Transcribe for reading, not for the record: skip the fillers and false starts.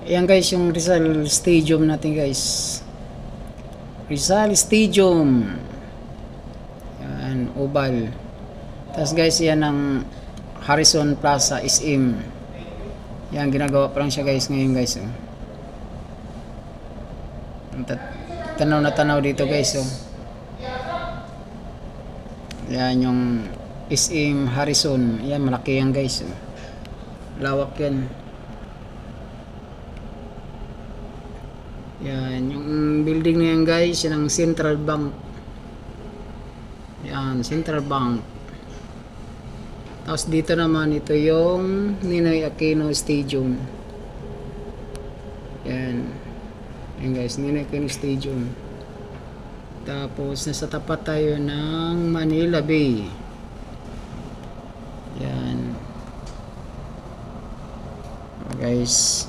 Ayan guys, yung Rizal Stadium natin guys. Rizal Stadium. Yan, oval. Tapos guys, yan ang Harrison Plaza SM. Yan, ginagawa pa lang siya guys ngayon guys. Oh. Tanaw na tanaw dito guys. Oh. Yan yung SM Harrison. Yan, malaki yan guys. Oh. Lawak yan. Yan, yung building na yan guys, yan ang Central Bank. Yan, Central Bank. Tapos dito naman, ito yung Ninoy Aquino Stadium. Yan. Yan guys, Ninoy Aquino Stadium. Tapos, nasa tapat tayo ng Manila Bay. Yan. Guys.